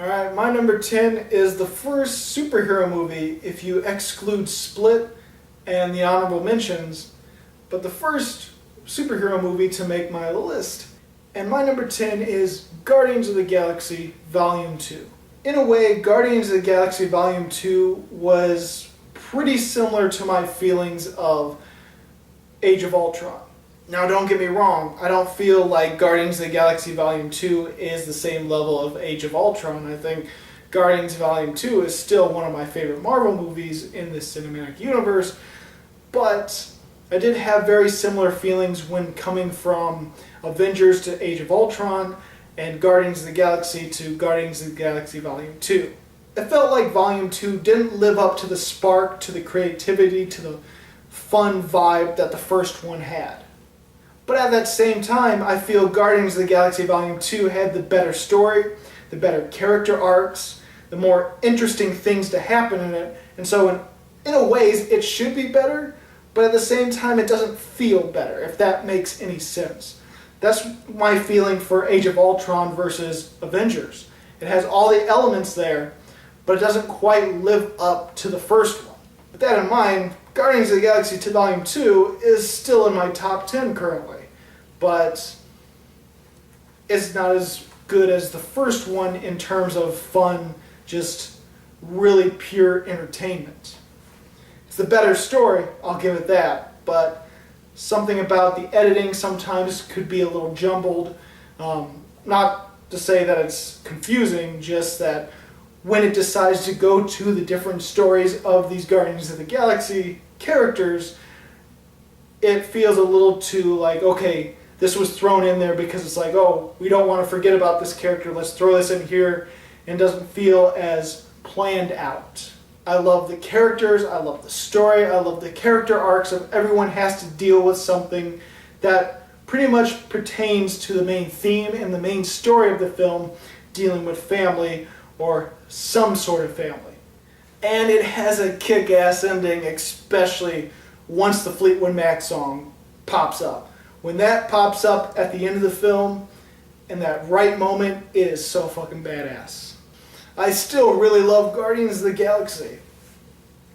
Alright, my number 10 is the first superhero movie if you exclude Split and the honorable mentions, but the first superhero movie to make my list. And my number 10 is Guardians of the Galaxy Volume 2. In a way, Guardians of the Galaxy Volume 2 was pretty similar to my feelings of Age of Ultron. Now don't get me wrong, I don't feel like Guardians of the Galaxy Volume 2 is the same level of Age of Ultron. I think Guardians Volume 2 is still one of my favorite Marvel movies in this cinematic universe, but I did have very similar feelings when coming from Avengers to Age of Ultron and Guardians of the Galaxy to Guardians of the Galaxy Volume 2. It felt like Volume 2 didn't live up to the spark, to the creativity, to the fun vibe that the first one had. But at that same time, I feel Guardians of the Galaxy Volume 2 had the better story, the better character arcs, the more interesting things to happen in it, and so in a ways it should be better, but at the same time it doesn't feel better, if that makes any sense. That's my feeling for Age of Ultron versus Avengers. It has all the elements there, but it doesn't quite live up to the first one. With that in mind, Guardians of the Galaxy Volume 2 is still in my top 10 currently, but it's not as good as the first one in terms of fun, just really pure entertainment. It's the better story, I'll give it that, but something about the editing sometimes could be a little jumbled. Not to say that it's confusing, just that when it decides to go to the different stories of these Guardians of the Galaxy characters, it feels a little too like, okay, this was thrown in there because it's like, oh, we don't want to forget about this character, let's throw this in here, and doesn't feel as planned out. I love the characters, I love the story, I love the character arcs of everyone has to deal with something that pretty much pertains to the main theme and the main story of the film, dealing with family or some sort of family. And it has a kick-ass ending, especially once the Fleetwood Mac song pops up. When that pops up at the end of the film, in that right moment, it is so fucking badass. I still really love Guardians of the Galaxy.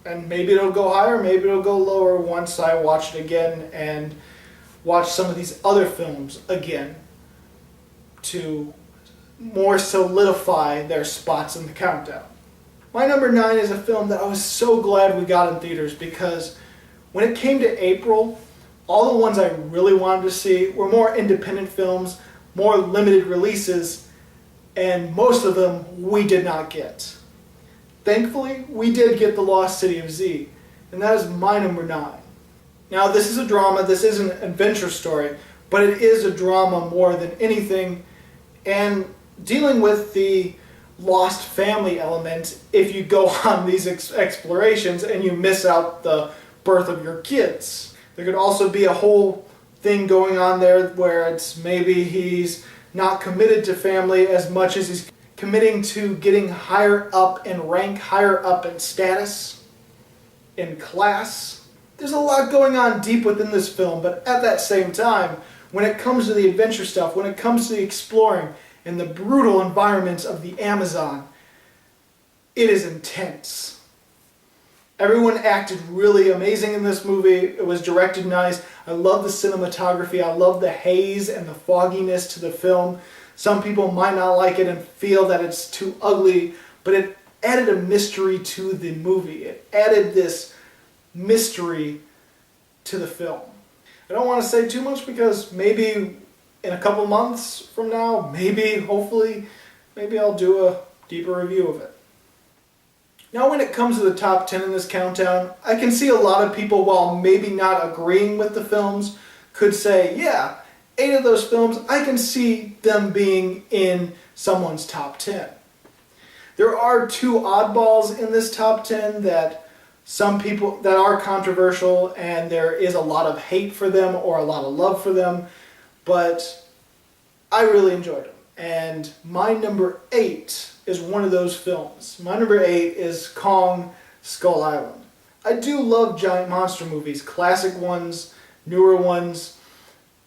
And maybe it'll go higher, maybe it'll go lower once I watch it again and watch some of these other films again to more solidify their spots in the countdown. My number 9 is a film that I was so glad we got in theaters because when it came to April, all the ones I really wanted to see were more independent films, more limited releases, and most of them we did not get. Thankfully, we did get The Lost City of Z, and that is my number 9. Now, this is a drama, this is an adventure story, but it is a drama more than anything, and dealing with the lost family element if you go on these explorations and you miss out the birth of your kids. There could also be a whole thing going on there where it's maybe he's not committed to family as much as he's committing to getting higher up in rank, higher up in status, in class. There's a lot going on deep within this film, but at that same time, when it comes to the adventure stuff, when it comes to the exploring and the brutal environments of the Amazon, it is intense. Everyone acted really amazing in this movie. It was directed nice. I love the cinematography. I love the haze and the fogginess to the film. Some people might not like it and feel that it's too ugly, but it added a mystery to the movie. It added this mystery to the film. I don't want to say too much because maybe in a couple months from now, maybe, hopefully, maybe I'll do a deeper review of it. Now when it comes to the top 10 in this countdown, I can see a lot of people, while maybe not agreeing with the films, could say, yeah, 8 of those films, I can see them being in someone's top 10. There are 2 oddballs in this top 10 that some people, that are controversial, and there is a lot of hate for them or a lot of love for them, but I really enjoyed them. And my number 8 is one of those films. My number 8 is Kong Skull Island. I do love giant monster movies, classic ones, newer ones.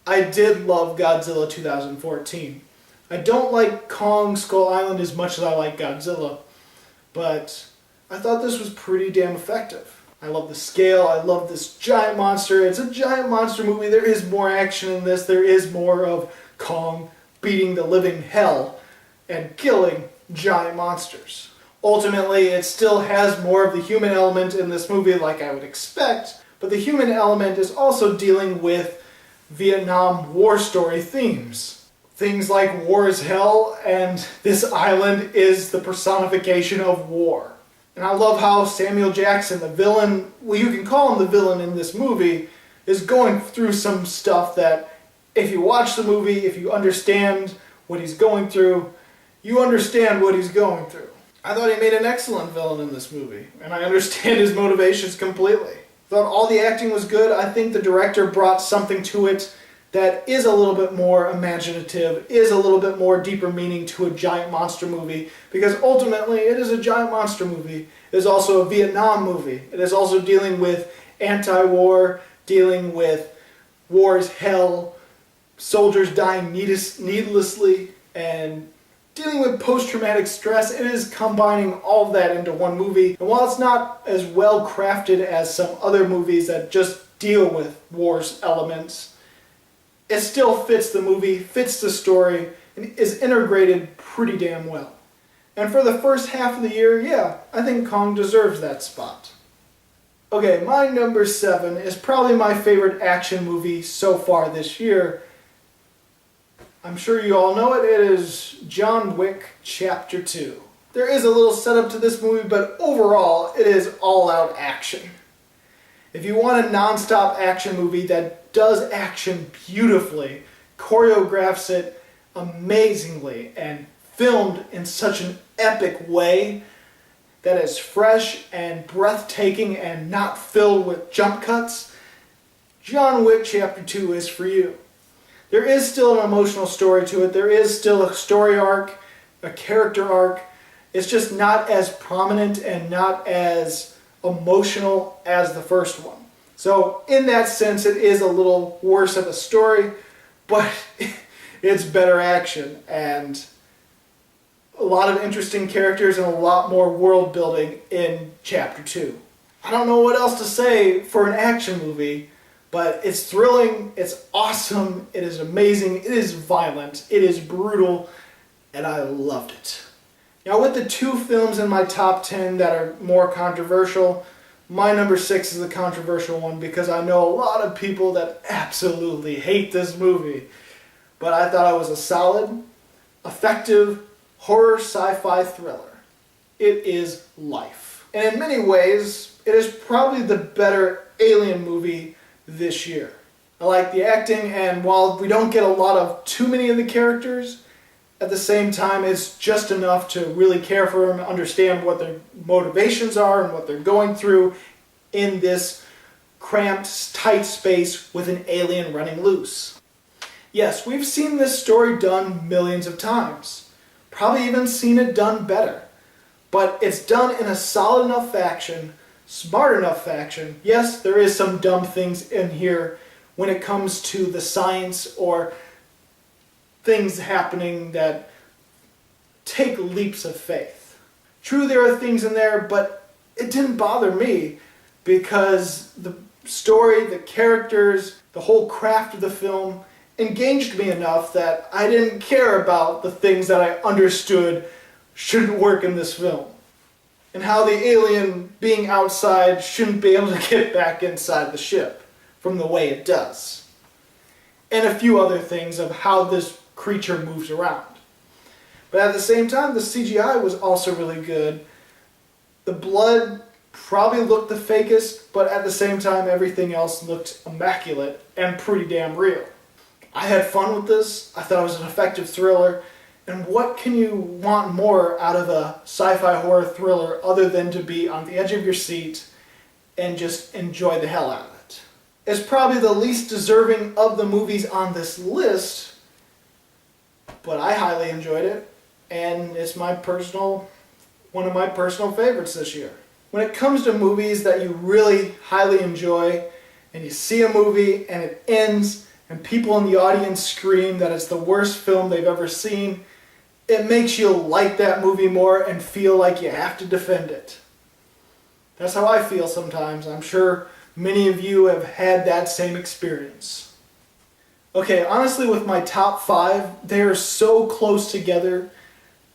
I did love Godzilla 2014. I don't like Kong Skull Island as much as I like Godzilla, but I thought this was pretty damn effective. I love the scale, I love this giant monster. It's a giant monster movie. There is more action in this. There is more of Kong beating the living hell and killing giant monsters. Ultimately, it still has more of the human element in this movie like I would expect, but the human element is also dealing with Vietnam War story themes. Things like war is hell, and this island is the personification of war. And I love how Samuel Jackson, the villain, well, you can call him the villain in this movie, is going through some stuff that if you watch the movie, if you understand what he's going through, you understand what he's going through. I thought he made an excellent villain in this movie, and I understand his motivations completely. I thought all the acting was good. I think the director brought something to it that is a little bit more imaginative, is a little bit more deeper meaning to a giant monster movie, because ultimately it is a giant monster movie. It is also a Vietnam movie. It is also dealing with anti-war, dealing with war is hell, soldiers dying needlessly, and dealing with post-traumatic stress. It is combining all of that into one movie. And while it's not as well crafted as some other movies that just deal with war's elements, it still fits the movie, fits the story, and is integrated pretty damn well. And for the first half of the year, yeah, I think Kong deserves that spot. Okay, my number 7 is probably my favorite action movie so far this year. I'm sure you all know it. It is John Wick Chapter 2. There is a little setup to this movie, but overall, it is all-out action. If you want a non-stop action movie that does action beautifully, choreographs it amazingly, and filmed in such an epic way that is fresh and breathtaking and not filled with jump cuts, John Wick Chapter 2 is for you. There is still an emotional story to it. There is still a story arc, a character arc. It's just not as prominent and not as emotional as the first one. So in that sense, it is a little worse of a story, but it's better action and a lot of interesting characters and a lot more world building in Chapter 2. I don't know what else to say for an action movie, but it's thrilling, it's awesome, it is amazing, it is violent, it is brutal, and I loved it. Now with the 2 films in my top 10 that are more controversial, my number 6 is the controversial one because I know a lot of people that absolutely hate this movie. But I thought it was a solid, effective, horror sci-fi thriller. It is Life. And in many ways, it is probably the better alien movie this year. I like the acting, and while we don't get a lot of too many of the characters, at the same time it's just enough to really care for them, understand what their motivations are and what they're going through in this cramped, tight space with an alien running loose. Yes, we've seen this story done millions of times. Probably even seen it done better. But it's done in a solid enough fashion, smart enough fashion. Yes, there is some dumb things in here when it comes to the science or things happening that take leaps of faith. True, there are things in there, but it didn't bother me because the story, the characters, the whole craft of the film engaged me enough that I didn't care about the things that I understood shouldn't work in this film. And how the alien being outside shouldn't be able to get back inside the ship from the way it does. And a few other things of how this creature moves around. But at the same time, the CGI was also really good. The blood probably looked the fakest, but at the same time, everything else looked immaculate and pretty damn real. I had fun with this. I thought it was an effective thriller. And what can you want more out of a sci-fi horror thriller other than to be on the edge of your seat and just enjoy the hell out of it? It's probably the least deserving of the movies on this list, but I highly enjoyed it, and it's one of my personal favorites this year. When it comes to movies that you really highly enjoy, and you see a movie and it ends, and people in the audience scream that it's the worst film they've ever seen, it makes you like that movie more and feel like you have to defend it. That's how I feel sometimes. I'm sure many of you have had that same experience. Okay, honestly, with my top 5, they are so close together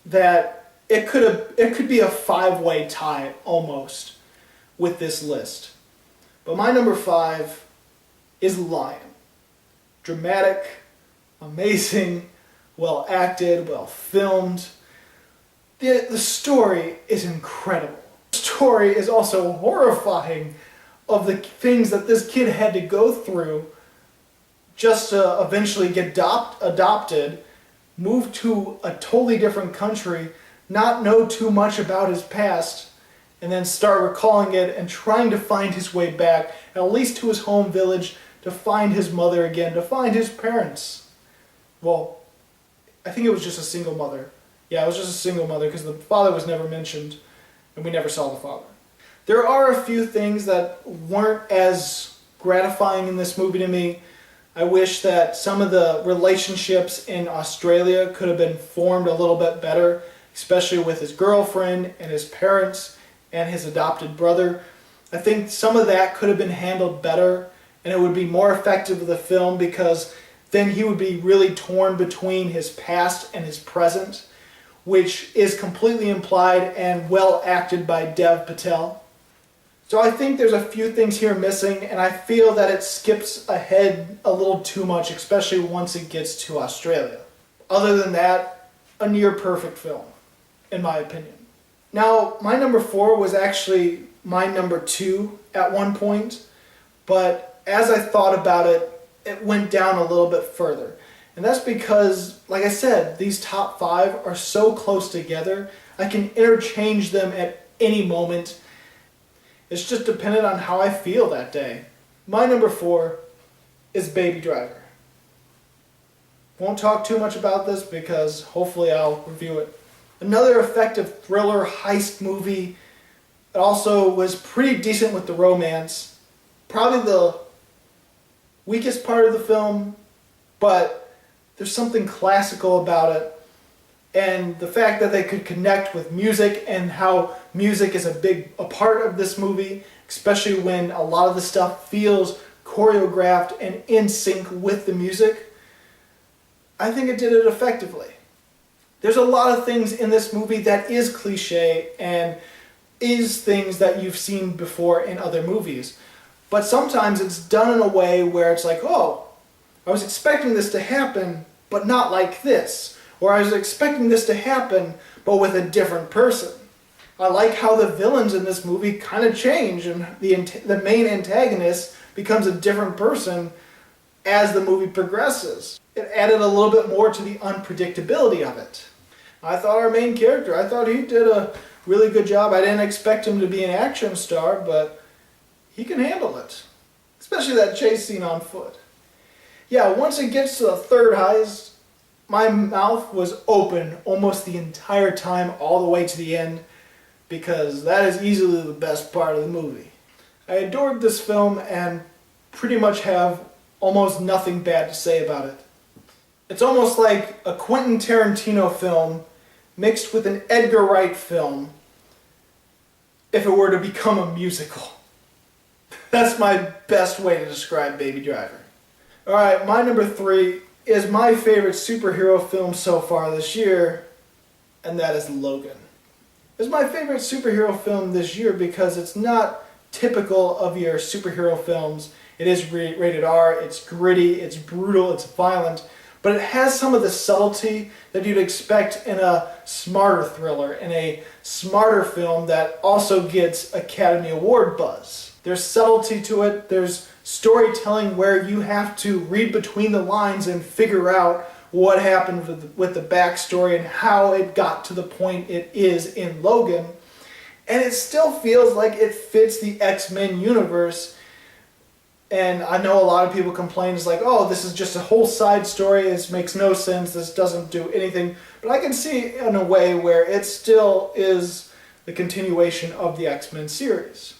that it could be a 5-way tie almost with this list. But my number 5 is Lion. Dramatic, amazing, well acted, well filmed. The story is incredible. The story is also horrifying of the things that this kid had to go through just to eventually get adopted, move to a totally different country, not know too much about his past, and then start recalling it and trying to find his way back, at least to his home village, to find his mother again, to find his parents. Well, I think it was just a single mother. Yeah, it was just a single mother because the father was never mentioned and we never saw the father. There are a few things that weren't as gratifying in this movie to me. I wish that some of the relationships in Australia could have been formed a little bit better, especially with his girlfriend and his parents and his adopted brother. I think some of that could have been handled better and it would be more effective with the film because then he would be really torn between his past and his present, which is completely implied and well acted by Dev Patel. So I think there's a few things here missing, and I feel that it skips ahead a little too much, especially once it gets to Australia. Other than that, a near perfect film, in my opinion. Now, my number 4 was actually my number 2 at one point, but as I thought about it, it went down a little bit further. And that's because, like I said, these top 5 are so close together, I can interchange them at any moment. It's just dependent on how I feel that day. My number 4 is Baby Driver. Won't talk too much about this because hopefully I'll review it. Another effective thriller heist movie. It also was pretty decent with the romance. Probably the weakest part of the film, but there's something classical about it. And the fact that they could connect with music and how music is a part of this movie, especially when a lot of the stuff feels choreographed and in sync with the music, I think it did it effectively. There's a lot of things in this movie that is cliche and is things that you've seen before in other movies. But sometimes it's done in a way where it's like, oh, I was expecting this to happen, but not like this. Or I was expecting this to happen, but with a different person. I like how the villains in this movie kind of change and the main antagonist becomes a different person as the movie progresses. It added a little bit more to the unpredictability of it. I thought our main character, I thought he did a really good job. I didn't expect him to be an action star, but he can handle it. Especially that chase scene on foot. Yeah, once it gets to the third heist, my mouth was open almost the entire time, all the way to the end, because that is easily the best part of the movie. I adored this film and pretty much have almost nothing bad to say about it. It's almost like a Quentin Tarantino film mixed with an Edgar Wright film if it were to become a musical. That's my best way to describe Baby Driver. Alright, my number 3 is my favorite superhero film so far this year, and that is Logan. It's my favorite superhero film this year because it's not typical of your superhero films. It is rated R, it's gritty, it's brutal, it's violent, but it has some of the subtlety that you'd expect in a smarter thriller, in a smarter film that also gets Academy Award buzz. There's subtlety to it, there's storytelling where you have to read between the lines and figure out what happened with the backstory and how it got to the point it is in Logan. And it still feels like it fits the X-Men universe. And I know a lot of people complain, it's like, oh, this is just a whole side story, this makes no sense, this doesn't do anything. But I can see in a way where it still is the continuation of the X-Men series.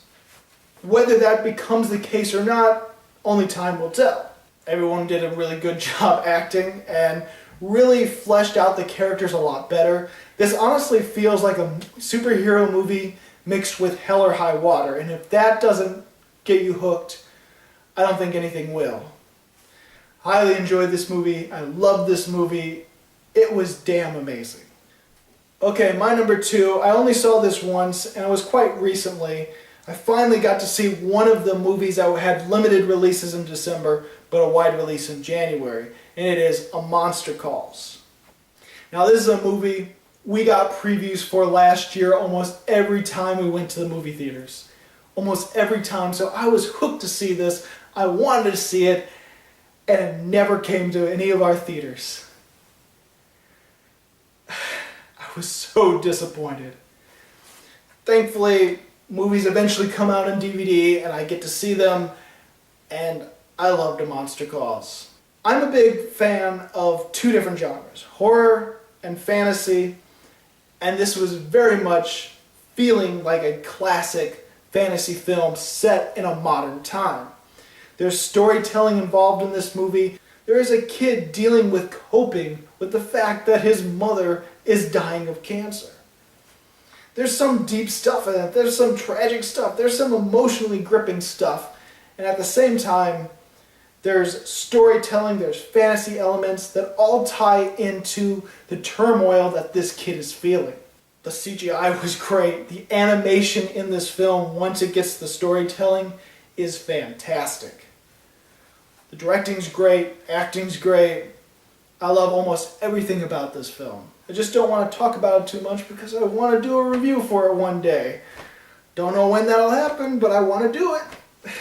Whether that becomes the case or not, only time will tell. Everyone did a really good job acting and really fleshed out the characters a lot better. This honestly feels like a superhero movie mixed with Hell or High Water, and if that doesn't get you hooked, I don't think anything will. Highly enjoyed this movie. I loved this movie. It was damn amazing. Okay, my number 2, I only saw this once, and it was quite recently. I finally got to see one of the movies that had limited releases in December, but a wide release in January, and it is A Monster Calls. Now this is a movie we got previews for last year almost every time we went to the movie theaters. Almost every time, so I was hooked to see this. I wanted to see it, and it never came to any of our theaters. I was so disappointed. Thankfully, movies eventually come out on DVD and I get to see them, and I loved A Monster Calls. I'm a big fan of 2 different genres, horror and fantasy, and this was very much feeling like a classic fantasy film set in a modern time. There's storytelling involved in this movie. There is a kid dealing with coping with the fact that his mother is dying of cancer. There's some deep stuff in it. There's some tragic stuff. There's some emotionally gripping stuff. And at the same time, there's storytelling, there's fantasy elements that all tie into the turmoil that this kid is feeling. The CGI was great. The animation in this film, once it gets to the storytelling, is fantastic. The directing's great, acting's great. I love almost everything about this film. I just don't want to talk about it too much because I want to do a review for it one day. Don't know when that'll happen, but I want to do it.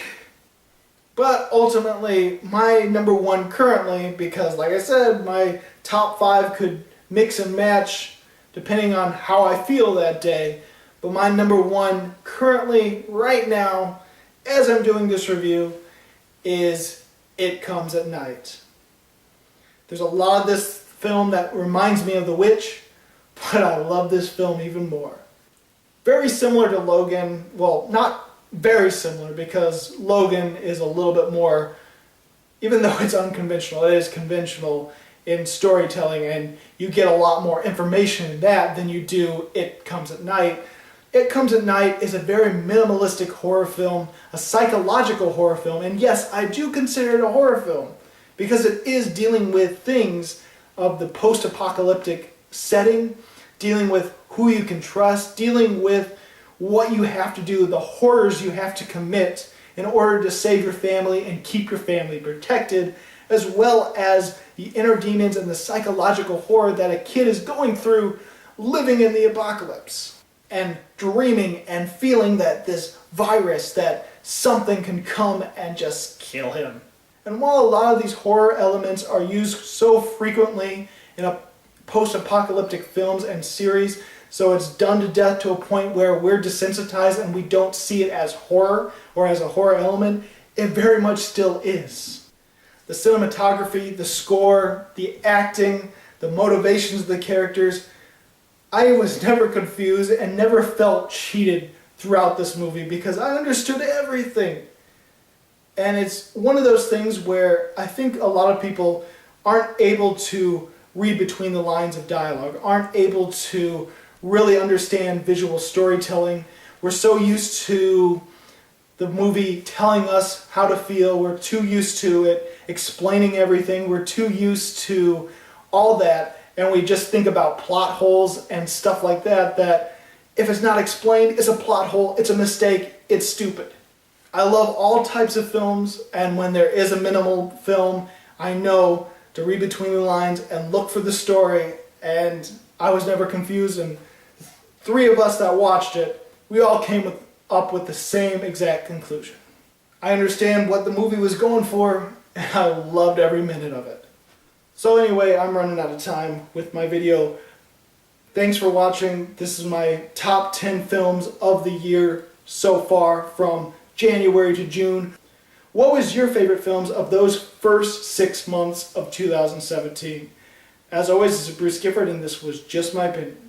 But ultimately, my number 1 currently, because like I said, my top 5 could mix and match depending on how I feel that day. But my number 1 currently, right now, as I'm doing this review, is It Comes at Night. There's a lot of this film that reminds me of The Witch, but I love this film even more. Very similar to Logan, well, not very similar because Logan is a little bit more, even though it's unconventional, it is conventional in storytelling and you get a lot more information in that than you do It Comes at Night. It Comes at Night is a very minimalistic horror film, a psychological horror film, and yes, I do consider it a horror film because it is dealing with things of the post-apocalyptic setting, dealing with who you can trust, dealing with what you have to do, the horrors you have to commit in order to save your family and keep your family protected, as well as the inner demons and the psychological horror that a kid is going through living in the apocalypse and dreaming and feeling that this virus, that something can come and just kill him. And while a lot of these horror elements are used so frequently in a post-apocalyptic films and series, so it's done to death to a point where we're desensitized and we don't see it as horror or as a horror element, it very much still is. The cinematography, the score, the acting, the motivations of the characters, I was never confused and never felt cheated throughout this movie because I understood everything. And it's one of those things where I think a lot of people aren't able to read between the lines of dialogue, aren't able to really understand visual storytelling. We're so used to the movie telling us how to feel, we're too used to it explaining everything, we're too used to all that, and we just think about plot holes and stuff like that, that if it's not explained, it's a plot hole, it's a mistake, it's stupid. I love all types of films, and when there is a minimal film, I know to read between the lines and look for the story, and I was never confused, and 3 of us that watched it, we all came up with the same exact conclusion. I understand what the movie was going for, and I loved every minute of it. So anyway, I'm running out of time with my video. Thanks for watching. This is my top 10 films of the year so far from January to June. What was your favorite films of those first 6 months of 2017? As always, this is Bruce Gifford, and this was Just My Opinion.